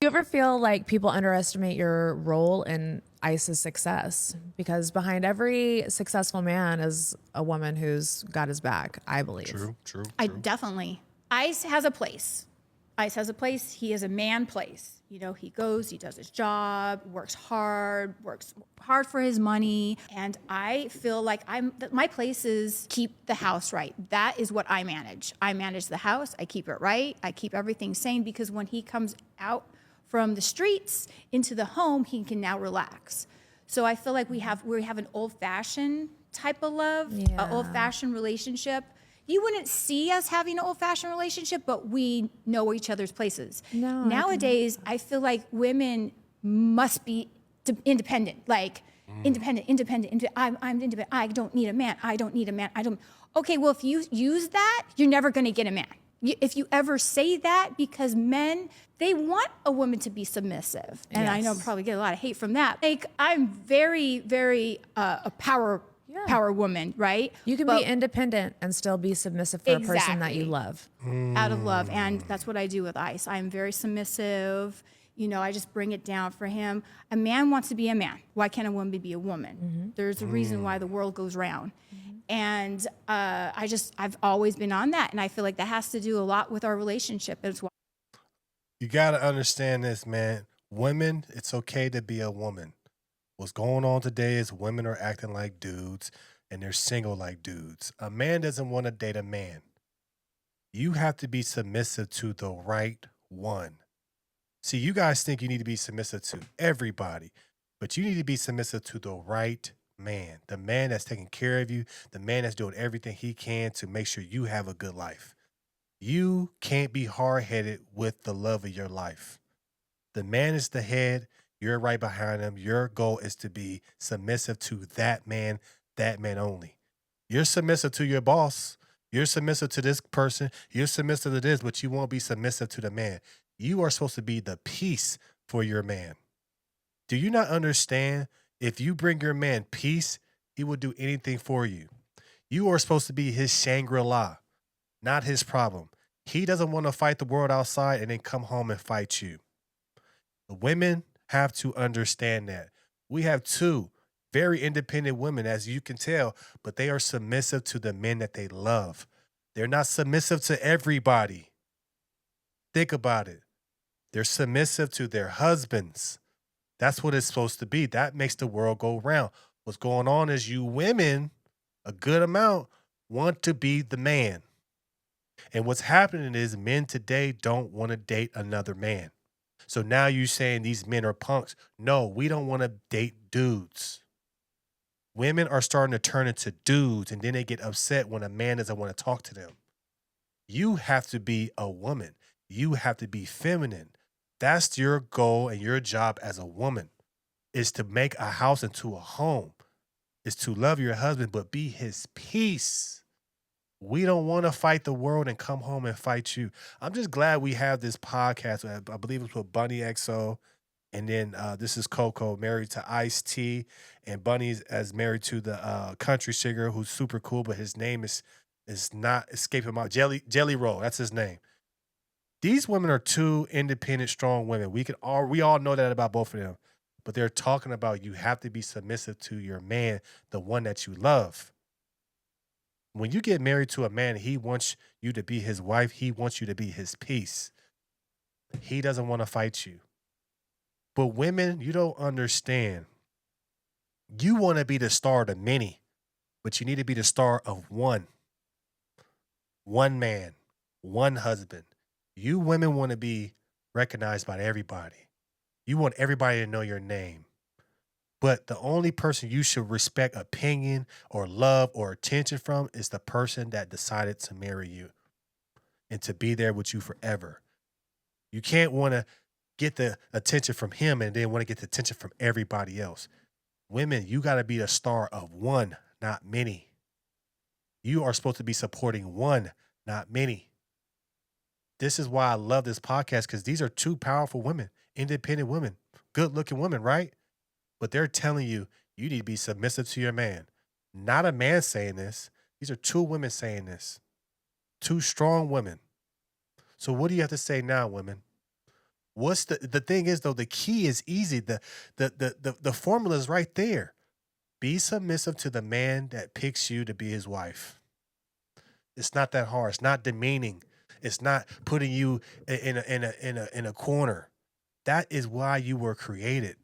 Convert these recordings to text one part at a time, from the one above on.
Do you ever feel like people underestimate your role in ICE's success? Because behind every successful man is a woman who's got his back, I believe. True, true, I true. definitely. Ice has a place. Ice has a place. He is a man place. You know, he goes, he does his job, works hard for his money. And I feel like my place is keep the house right. That is what I manage. I manage the house. I keep it right. I keep everything sane because when he comes out from the streets into the home, he can now relax. So I feel like we have an old-fashioned type of love, Yeah. an old-fashioned relationship. You wouldn't see us having an old-fashioned relationship, but we know each other's places. No, Nowadays, I feel like women must be independent, like independent. I'm independent. I don't need a man. I don't need a man. I don't. Okay, well, if you use that, you're never going to get a man. If you ever say that, because men, they want a woman to be submissive. And I know Yes. probably get a lot of hate from that. Like, I'm very, very a power woman, right? You can be independent and still be submissive for a person that you Exactly. love. Out of love. And that's what I do with Ice. I'm very submissive. You know, I just bring it down for him. A man wants to be a man. Why can't a woman be a woman? There's a reason why the world goes round. And I've always been on that. And I feel like that has to do a lot with our relationship as well. You got to understand this, man. Women, it's okay to be a woman. What's going on today is women are acting like dudes and they're single like dudes. A man doesn't want to date a man. You have to be submissive to the right one. See, you guys think you need to be submissive to everybody, but you need to be submissive to the right man, the man that's taking care of you, the man that's doing everything he can to make sure you have a good life. You can't be hard headed with the love of your life. The man is the head. You're right behind him. Your goal is to be submissive to that man only. You're submissive to your boss. You're submissive to this person. You're submissive to this, but you won't be submissive to the man. You are supposed to be the peace for your man. Do you not understand? If you bring your man peace, he will do anything for you. You are supposed to be his Shangri-La, not his problem. He doesn't want to fight the world outside and then come home and fight you. The women have to understand that. We have two very independent women, as you can tell, but they are submissive to the men that they love. They're not submissive to everybody. Think about it. They're submissive to their husbands. That's what it's supposed to be. That makes the world go round. What's going on is you women, a good amount, want to be the man. And what's happening is men today don't want to date another man. So now you're saying these men are punks. No, we don't want to date dudes. Women are starting to turn into dudes and then they get upset when a man doesn't want to talk to them. You have to be a woman. You have to be feminine. That's your goal and your job as a woman is to make a house into a home, is to love your husband, but be his peace. We don't want to fight the world and come home and fight you. I'm just glad we have this podcast. I believe it's with Bunny XO. And then this is Coco, married to Ice T. And Bunny's as married to the country singer who's super cool, but his name is not escaping my Jelly Roll. That's his name. These women are two independent, strong women. We all know that about both of them. But they're talking about you have to be submissive to your man, the one that you love. When you get married to a man, he wants you to be his wife. He wants you to be his peace. He doesn't want to fight you. But women, you don't understand. You want to be the star of many, but you need to be the star of one. One man, one husband. You women want to be recognized by everybody. You want everybody to know your name. But the only person you should respect opinion or love or attention from is the person that decided to marry you and to be there with you forever. You can't want to get the attention from him and then want to get the attention from everybody else. Women, you got to be the star of one, not many. You are supposed to be supporting one, not many. This is why I love this podcast, because these are two powerful women, independent women, good looking women, right? But they're telling you, you need to be submissive to your man. Not a man saying this. These are two women saying this. Two strong women. So what do you have to say now, women? What's the thing is though, the key is easy. The formula is right there. Be submissive to the man that picks you to be his wife. It's not that hard. It's not demeaning. It's not putting you in a corner. That is why you were created.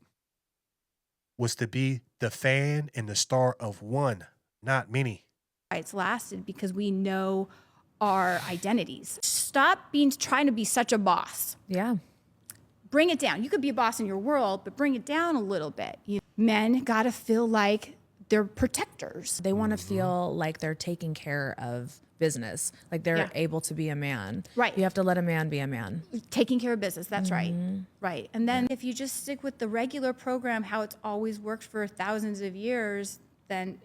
Was to be the fan and the star of one, not many. It's lasted because we know our identities. Stop trying to be such a boss. Yeah. Bring it down. You could be a boss in your world, but bring it down a little bit. Men got to feel like they're protectors. They want to feel like they're taking care of business, like they're able to be a man. Right. You have to let a man be a man. Taking care of business. That's right. Right. And then if you just stick with the regular program, how it's always worked for thousands of years, then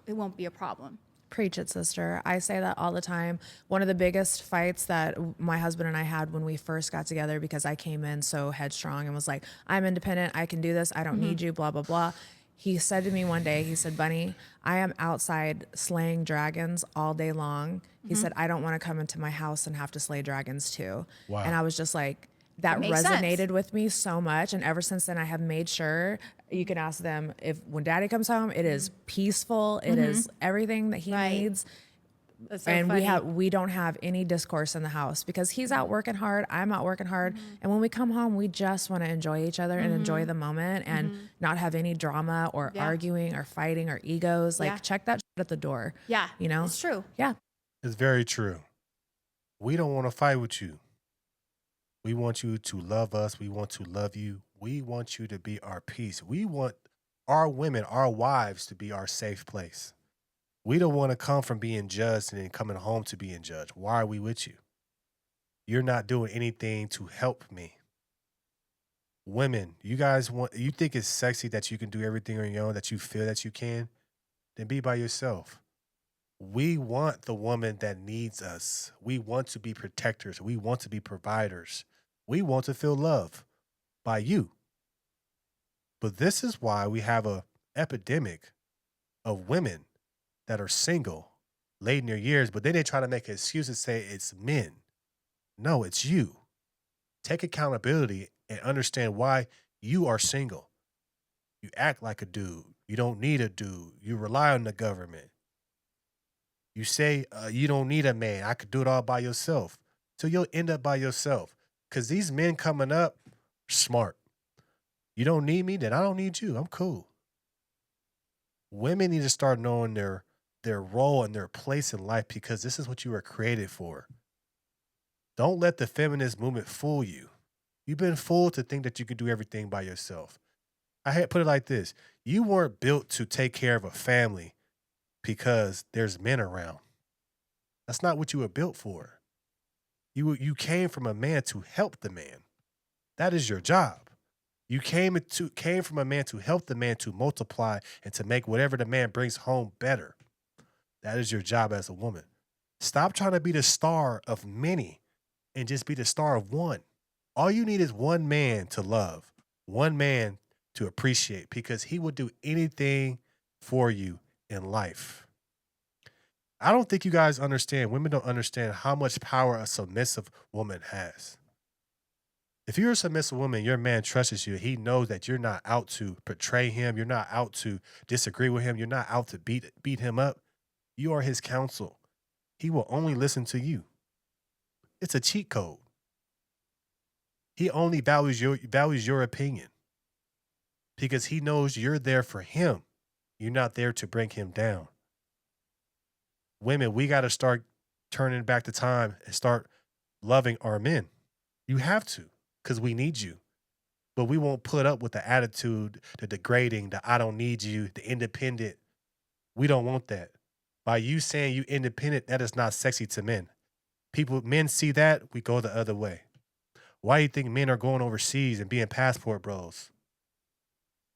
it won't be a problem. Preach it, sister. I say that all the time. One of the biggest fights that my husband and I had when we first got together, because I came in so headstrong and was like, I'm independent, I can do this, I don't need you, blah, blah, blah. He said to me one day, he said, Bunny, I am outside slaying dragons all day long. He said, I don't want to come into my house and have to slay dragons too. Wow. And I was just like, that makes resonated sense. with me so much. And ever since then, I have made sure, you can ask them, if when daddy comes home, it is peaceful. It is everything that he Right. needs. That's so And funny. we don't have any discourse in the house because he's out working hard, I'm out working hard, and when we come home we just want to enjoy each other and enjoy the moment and not have any drama or arguing or fighting or egos. Like, Yeah. check that shit at the door. Yeah. You know? It's true. Yeah. It's very true. We don't want to fight with you. We want you to love us. We want to love you. We want you to be our peace. We want our women, our wives, to be our safe place. We don't want to come from being judged and then coming home to being judged. Why are we with you? You're not doing anything to help me. Women, you think it's sexy that you can do everything on your own, that you feel that you can? Then be by yourself. We want the woman that needs us. We want to be protectors. We want to be providers. We want to feel love by you. But this is why we have an epidemic of women that are single, late in their years, but then they try to make an excuse and say it's men. No, it's you. Take accountability and understand why you are single. You act like a dude. You don't need a dude. You rely on the government. You say you don't need a man. I could do it all by yourself. So you'll end up by yourself. Because these men coming up are smart. You don't need me, then I don't need you. I'm cool. Women need to start knowing their role and their place in life, because this is what you were created for. Don't let the feminist movement fool you. You've been fooled to think that you could do everything by yourself. I had put it like this. You weren't built to take care of a family because there's men around. That's not what you were built for. You came from a man to help the man. That is your job. You came from a man to help the man to multiply and to make whatever the man brings home better. That is your job as a woman. Stop trying to be the star of many and just be the star of one. All you need is one man to love, one man to appreciate, because he will do anything for you in life. I don't think you guys understand. Women don't understand how much power a submissive woman has. If you're a submissive woman, your man trusts you. He knows that you're not out to betray him. You're not out to disagree with him. You're not out to beat him up. You are his counsel. He will only listen to you. It's a cheat code. He only values your opinion because he knows you're there for him. You're not there to bring him down. Women, we got to start turning back the time and start loving our men. You have to, because we need you. But we won't put up with the attitude, the degrading, the I don't need you, the independent. We don't want that. By you saying you independent, that is not sexy to men. Men see that, we go the other way. Why do you think men are going overseas and being passport bros?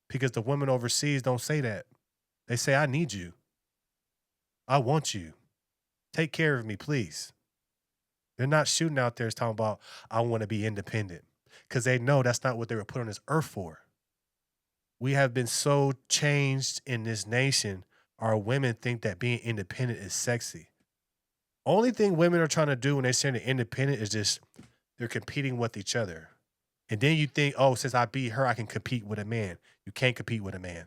Because the women overseas don't say that. They say, I need you. I want you. Take care of me, please. They're not shooting out there talking about, I want to be independent. Because they know that's not what they were put on this earth for. We have been so changed in this nation. Our women think that being independent is sexy. Only thing women are trying to do when they're saying they're independent is just they're competing with each other. And then you think, oh, since I beat her, I can compete with a man. You can't compete with a man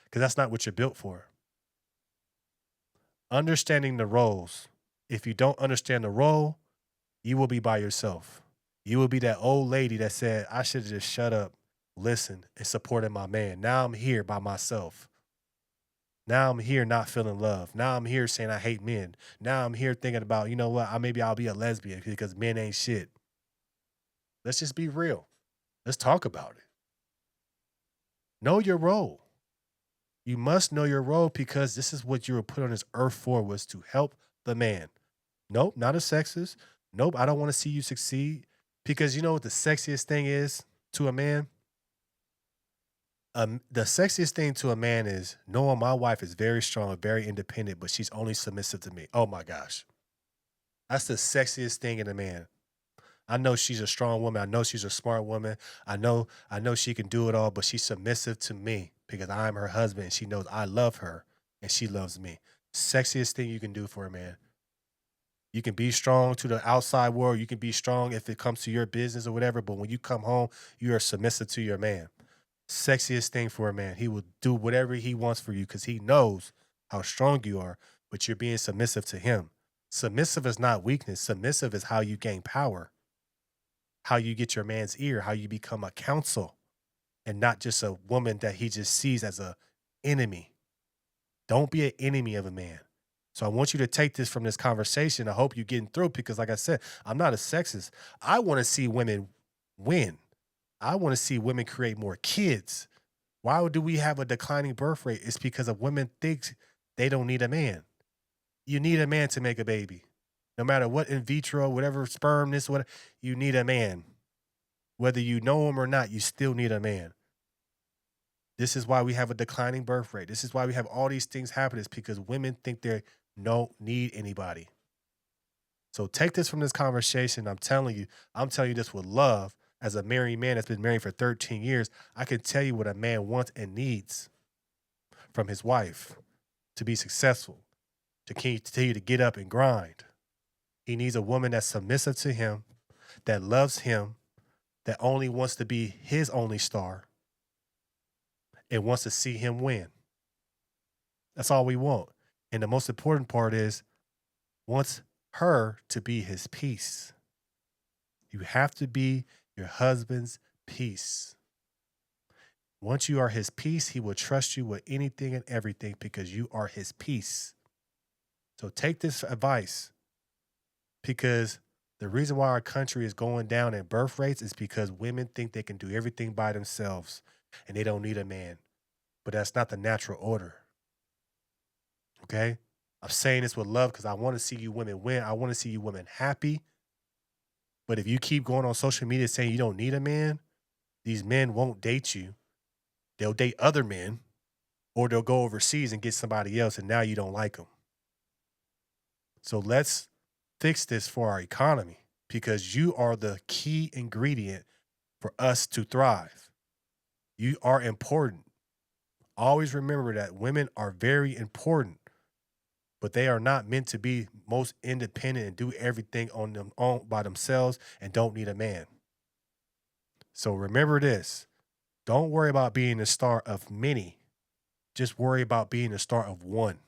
because that's not what you're built for. Understanding the roles. If you don't understand the role, you will be by yourself. You will be that old lady that said, I should have just shut up, listened, and supported my man. Now I'm here by myself. Now I'm here not feeling love. Now I'm here saying I hate men. Now I'm here thinking about, you know what, maybe I'll be a lesbian because men ain't shit. Let's just be real. Let's talk about it. Know your role. You must know your role because this is what you were put on this earth for, was to help the man. Nope, not a sexist. Nope, I don't want to see you succeed. Because you know what the sexiest thing is to a man? The sexiest thing to a man is knowing my wife is very strong, very independent, but she's only submissive to me. Oh my gosh. That's the sexiest thing in a man. I know she's a strong woman. I know she's a smart woman. I know she can do it all, but she's submissive to me because I'm her husband and she knows I love her and she loves me. Sexiest thing you can do for a man. You can be strong to the outside world. You can be strong if it comes to your business or whatever, but when you come home, you are submissive to your man. Sexiest thing for a man. He will do whatever he wants for you because he knows how strong you are, but you're being submissive to him. Submissive is not weakness. Submissive is how you gain power, how you get your man's ear, how you become a counsel and not just a woman that he just sees as a enemy. Don't be an enemy of a man. So I want you to take this from this conversation. I hope you're getting through because, like I said, I'm not a sexist. I want to see women win. I want to see women create more kids. Why do we have a declining birth rate? It's because of women think they don't need a man. You need a man to make a baby. No matter what in vitro, whatever sperm, this, whatever, you need a man. Whether you know him or not, you still need a man. This is why we have a declining birth rate. This is why we have all these things happen. It's because women think they don't need anybody. So take this from this conversation. I'm telling you this with love. As a married man that's been married for 13 years, I can tell you what a man wants and needs from his wife to be successful, to continue to get up and grind. He needs a woman that's submissive to him, that loves him, that only wants to be his only star, and wants to see him win. That's all we want. And the most important part is wants her to be his peace. You have to be your husband's peace. Once you are his peace, he will trust you with anything and everything because you are his peace. So take this advice because the reason why our country is going down in birth rates is because women think they can do everything by themselves and they don't need a man. But that's not the natural order. Okay? I'm saying this with love because I want to see you women win. I want to see you women happy. But if you keep going on social media saying you don't need a man, these men won't date you. They'll date other men or they'll go overseas and get somebody else and now you don't like them. So let's fix this for our economy because you are the key ingredient for us to thrive. You are important. Always remember that women are very important, but they are not meant to be most independent and do everything on by themselves and don't need a man. So remember this. Don't worry about being the star of many. Just worry about being the star of one.